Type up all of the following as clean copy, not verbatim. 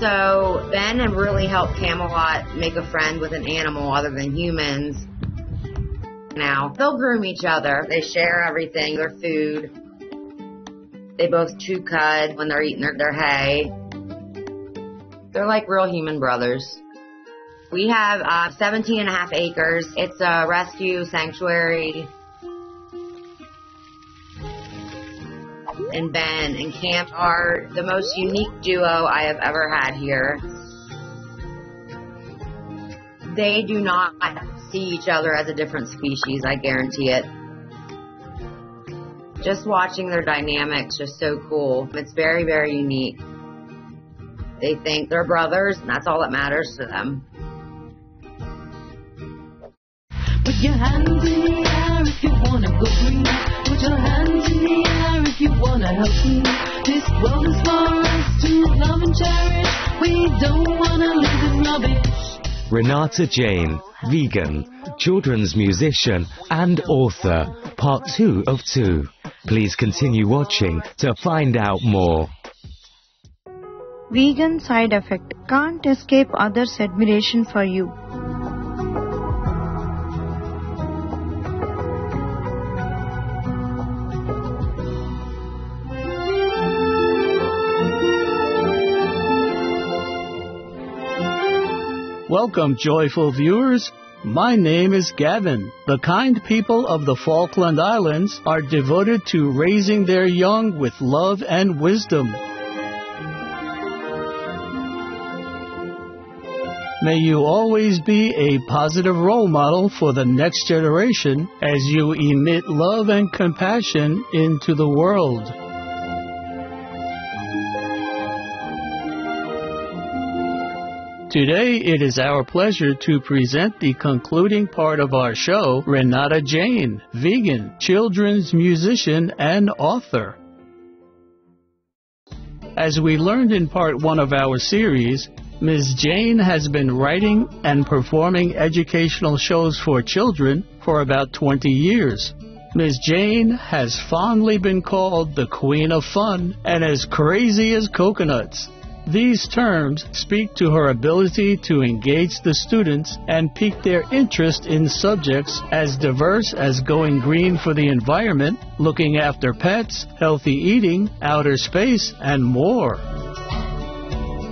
So Ben have really helped Camelot make a friend with an animal other than humans. Now, they'll groom each other. They share everything, their food. They both chew cud when they're eating their hay. They're like real human brothers. We have 17 and a half acres. It's a rescue sanctuary. And Ben and Camp are the most unique duo I have ever had here. They do not see each other as a different species, I guarantee it. Just watching their dynamics is just so cool. It's very, very unique. They think they're brothers, and that's all that matters to them. Put your hands in the air if you wanna go green. Put your hands in the air if you wanna help me. This world is for us to love and cherish. We don't wanna live in rubbish. Renata Jane, vegan, children's musician and author, part 2 of 2. Please continue watching to find out more. Vegan side effect: can't escape others' admiration for you. Welcome, joyful viewers. My name is Gavin. The kind people of the Falkland Islands are devoted to raising their young with love and wisdom. May you always be a positive role model for the next generation as you emit love and compassion into the world. Today, it is our pleasure to present the concluding part of our show, Renata Jane, vegan, children's musician, and author. As we learned in part 1 of our series, Ms. Jane has been writing and performing educational shows for children for about 20 years. Ms. Jane has fondly been called the Queen of Fun and as crazy as coconuts. These terms speak to her ability to engage the students and pique their interest in subjects as diverse as going green for the environment, looking after pets, healthy eating, outer space, and more.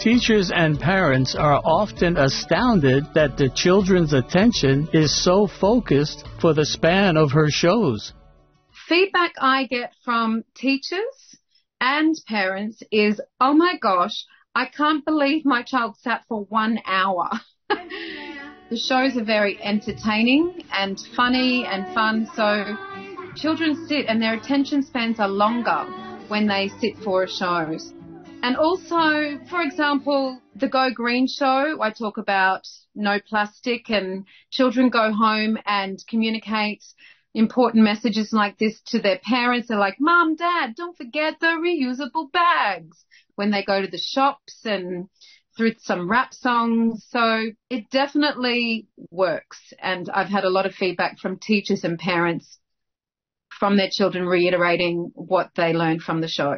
Teachers and parents are often astounded that the children's attention is so focused for the span of her shows. Feedback I get from teachers and parents is, oh my gosh, I can't believe my child sat for 1 hour. The shows are very entertaining and funny and fun, so children sit and their attention spans are longer when they sit for shows. And also, for example, the Go Green show, I talk about no plastic, and children go home and communicate important messages like this to their parents. They're like, Mom, Dad, don't forget the reusable bags, when they go to the shops, and through some rap songs. So it definitely works. And I've had a lot of feedback from teachers and parents from their children reiterating what they learned from the show.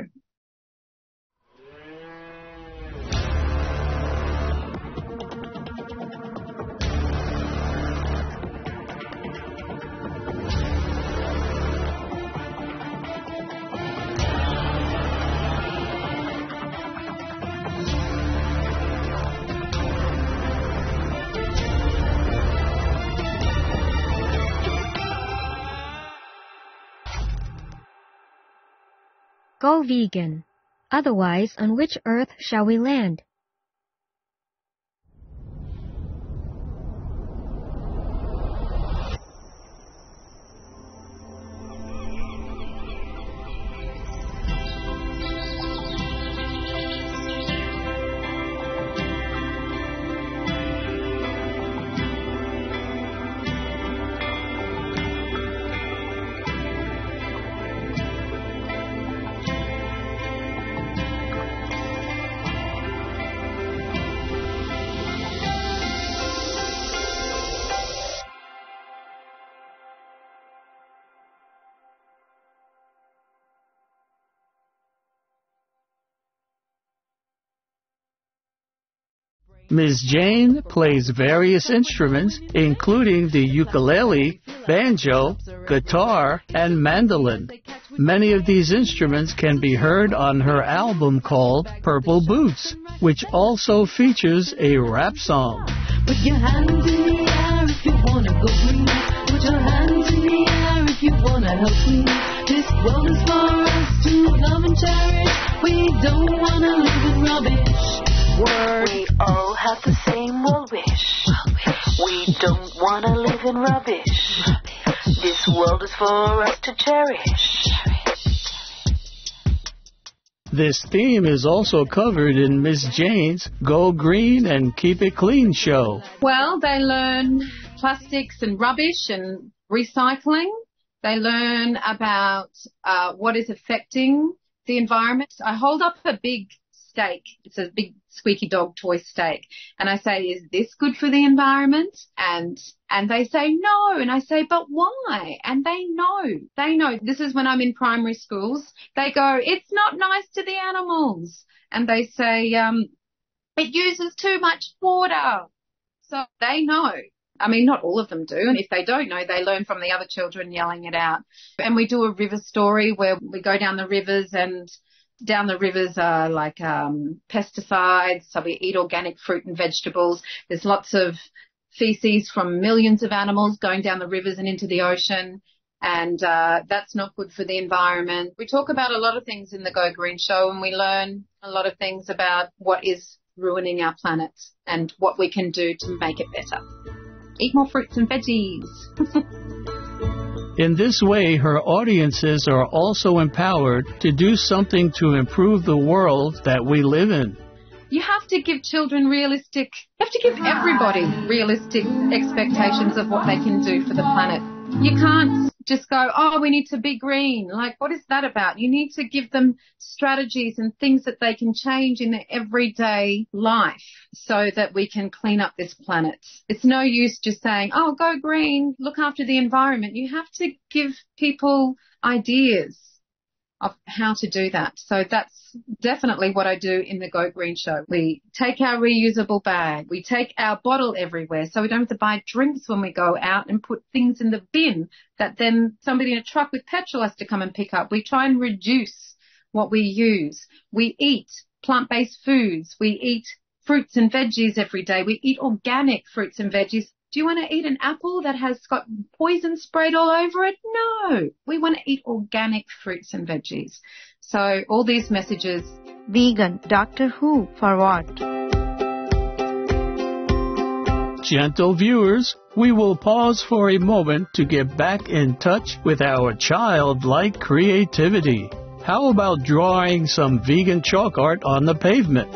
Go vegan. Otherwise, on which earth shall we land? Ms. Jane plays various instruments, including the ukulele, banjo, guitar, and mandolin. Many of these instruments can be heard on her album called Purple Boots, which also features a rap song. Put your hands in the air if you want to go green. Put your hands in the air if you want to help me. This world is for us to love and cherish. We don't want to live in rubbish. Word. We all have the same world wish. We don't want to live in rubbish. This world is for us to cherish. This theme is also covered in Miss Jane's Go Green and Keep It Clean show. Well, they learn plastics and rubbish and recycling. They learn about what is affecting the environment. I hold up a big steak. It's a big squeaky dog toy steak. And I say, is this good for the environment? And they say no. And I say, but why? And they know. This is when I'm in primary schools. They go, it's not nice to the animals. And they say, it uses too much water. So they know. I mean, not all of them do. And if they don't know, they learn from the other children yelling it out. And we do a river story where we go down the rivers, and down the rivers are like pesticides. So we eat organic fruit and vegetables. There's lots of feces from millions of animals going down the rivers and into the ocean. And that's not good for the environment. We talk about a lot of things in the Go Green show, and we learn a lot of things about what is ruining our planet and what we can do to make it better. Eat more fruits and veggies. In this way, her audiences are also empowered to do something to improve the world that we live in. You have to give children you have to give everybody realistic expectations of what they can do for the planet. You can't just go, oh, we need to be green. Like, what is that about? You need to give them strategies and things that they can change in their everyday life so that we can clean up this planet. It's no use just saying, oh, go green, look after the environment. You have to give people ideas of how to do that. So that's definitely what I do in the Go Green show. We take our reusable bag. We take our bottle everywhere so we don't have to buy drinks when we go out and put things in the bin that then somebody in a truck with petrol has to come and pick up. We try and reduce what we use. We eat plant-based foods. We eat fruits and veggies every day. We eat organic fruits and veggies. Do you want to eat an apple that has got poison sprayed all over it? No. We want to eat organic fruits and veggies. So all these messages. Vegan, Doctor Who, for what? Gentle viewers, we will pause for a moment to get back in touch with our childlike creativity. How about drawing some vegan chalk art on the pavement?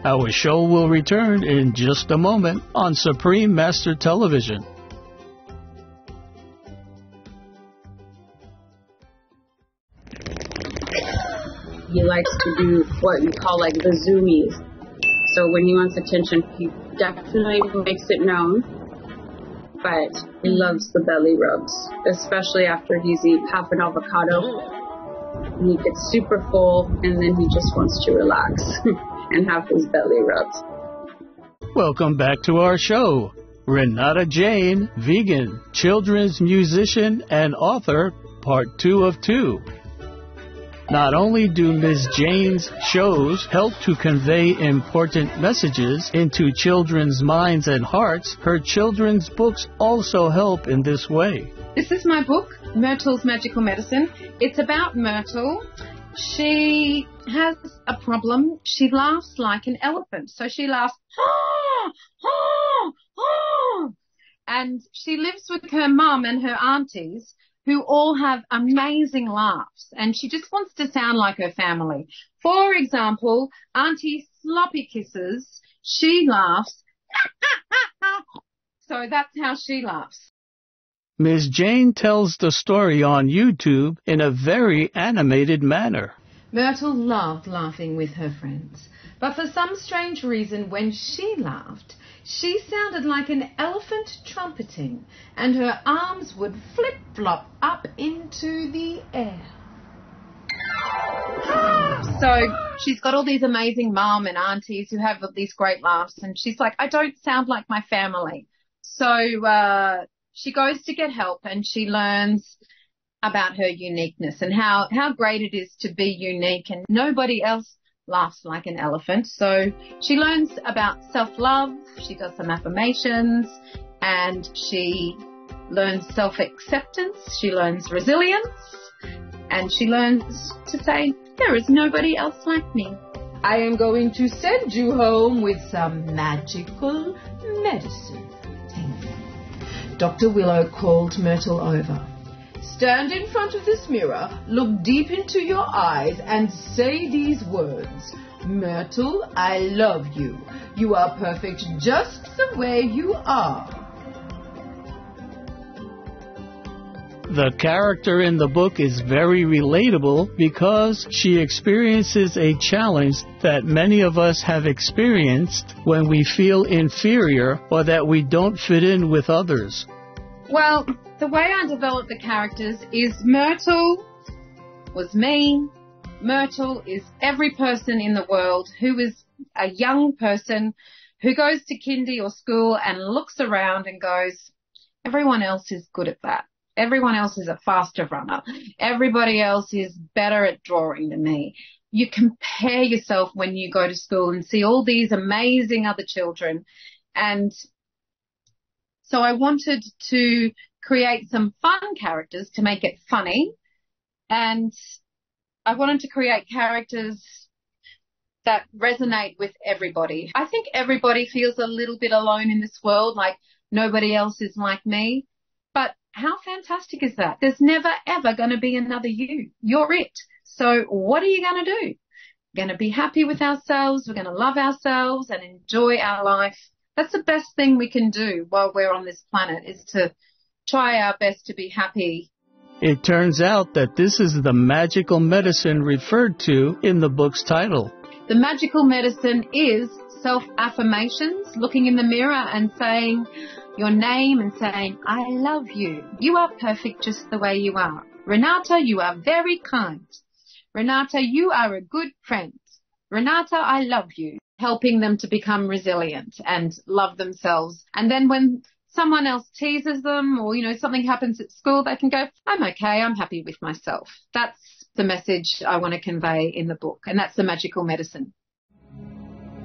Our show will return in just a moment on Supreme Master Television. He likes to do what we call like the zoomies. So when he wants attention, he definitely makes it known. But he loves the belly rubs, especially after he's eaten half an avocado. And he gets super full, and then he just wants to relax and have his belly rubbed. Welcome back to our show. Renata Jane, vegan, children's musician and author, part 2 of 2. Not only do Ms. Jane's shows help to convey important messages into children's minds and hearts, her children's books also help in this way. This is my book, Myrtle's Magical Medicine. It's about Myrtle. She has a problem. She laughs like an elephant. So she laughs, ah, ah, ah. And she lives with her mum and her aunties, who all have amazing laughs, and she just wants to sound like her family. For example, Auntie Sloppy Kisses, she laughs, so that's how she laughs. Ms. Jane tells the story on YouTube in a very animated manner. Myrtle loved laughing with her friends, but for some strange reason, when she laughed, she sounded like an elephant trumpeting, and her arms would flip-flop up into the air. So she's got all these amazing mom and aunties who have these great laughs, and she's like, I don't sound like my family. So she goes to get help, and she learns about her uniqueness and how great it is to be unique, and nobody else laughs like an elephant. So she learns about self-love, she does some affirmations, and she learns self-acceptance, she learns resilience, and she learns to say, there is nobody else like me. I am going to send you home with some magical medicine. Dr. Willow called Myrtle over. Stand in front of this mirror, look deep into your eyes, and say these words. Myrtle, I love you. You are perfect just the way you are. The character in the book is very relatable because she experiences a challenge that many of us have experienced when we feel inferior or that we don't fit in with others. Well, the way I developed the characters is Myrtle was me. Myrtle is every person in the world who is a young person who goes to kindy or school and looks around and goes, everyone else is good at that. Everyone else is a faster runner. Everybody else is better at drawing than me. You compare yourself when you go to school and see all these amazing other children. And so I wanted to create some fun characters to make it funny. And I wanted to create characters that resonate with everybody. I think everybody feels a little bit alone in this world, like nobody else is like me. But how fantastic is that? There's never, ever going to be another you. You're it. So what are you going to do? We're going to be happy with ourselves. We're going to love ourselves and enjoy our life. That's the best thing we can do while we're on this planet, is to try our best to be happy. It turns out that this is the magical medicine referred to in the book's title. The magical medicine is self-affirmations, looking in the mirror and saying your name and saying, I love you. You are perfect just the way you are. Renata, you are very kind. Renata, you are a good friend. Renata, I love you. Helping them to become resilient and love themselves. And then when someone else teases them or, something happens at school, they can go, I'm okay, I'm happy with myself. That's the message I want to convey in the book, and that's the magical medicine.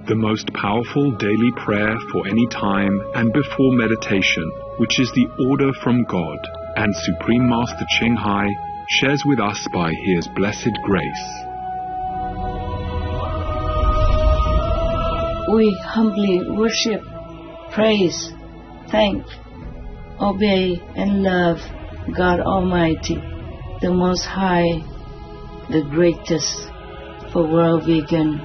The most powerful daily prayer for any time and before meditation, which is the order from God, and Supreme Master CHINGHAI shares with us by His blessed grace. We humbly worship, praise, thank, obey, and love God Almighty, the Most High, the greatest, for world vegan,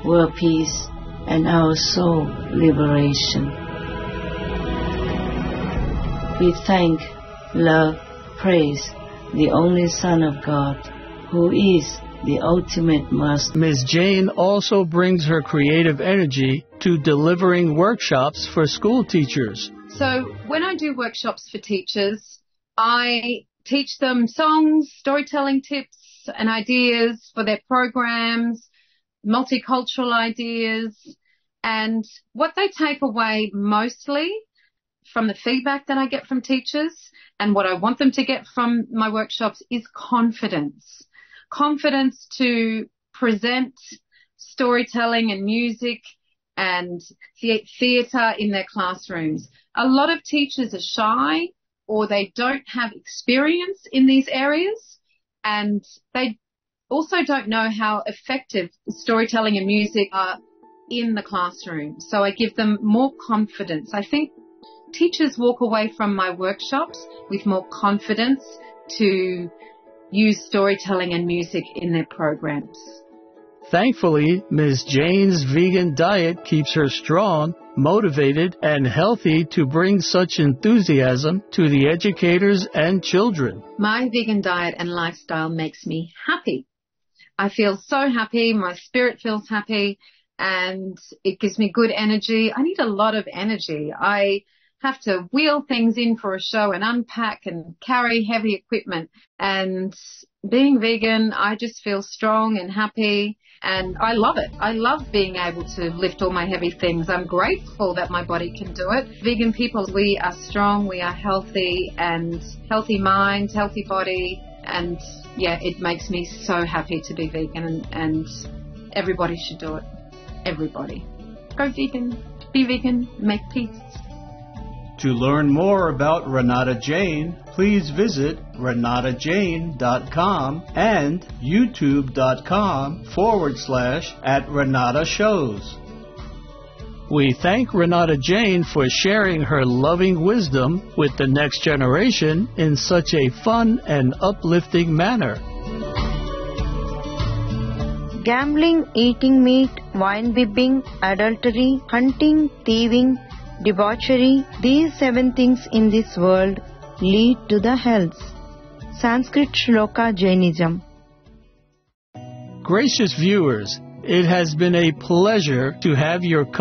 world peace, and our soul liberation. We thank, love, praise the only Son of God, who is the ultimate master. Ms. Jane also brings her creative energy to delivering workshops for school teachers. So when I do workshops for teachers, I teach them songs, storytelling tips and ideas for their programs, multicultural ideas, and what they take away mostly from the feedback that I get from teachers and what I want them to get from my workshops is confidence. Confidence to present storytelling and music and theatre in their classrooms. A lot of teachers are shy or they don't have experience in these areas, and they also don't know how effective storytelling and music are in the classroom. So I give them more confidence. I think teachers walk away from my workshops with more confidence to use storytelling and music in their programs. Thankfully, Ms. Jane's vegan diet keeps her strong, motivated, and healthy to bring such enthusiasm to the educators and children. My vegan diet and lifestyle makes me happy. I feel so happy, my spirit feels happy, and it gives me good energy. I need a lot of energy. I have to wheel things in for a show and unpack and carry heavy equipment. And being vegan, I just feel strong and happy, and I love it. I love being able to lift all my heavy things. I'm grateful that my body can do it. Vegan people, we are strong, we are healthy, and healthy mind, healthy body, and yeah, it makes me so happy to be vegan, and everybody should do it. Everybody. Go vegan, be vegan, make peace. To learn more about Renata Jane, please visit renatajane.com and youtube.com/@RenataShows. We thank Renata Jane for sharing her loving wisdom with the next generation in such a fun and uplifting manner. Gambling, eating meat, wine bibbing, adultery, hunting, thieving, debauchery, these 7 things in this world lead to the hells. Sanskrit Shloka Jainism. Gracious viewers, it has been a pleasure to have your company.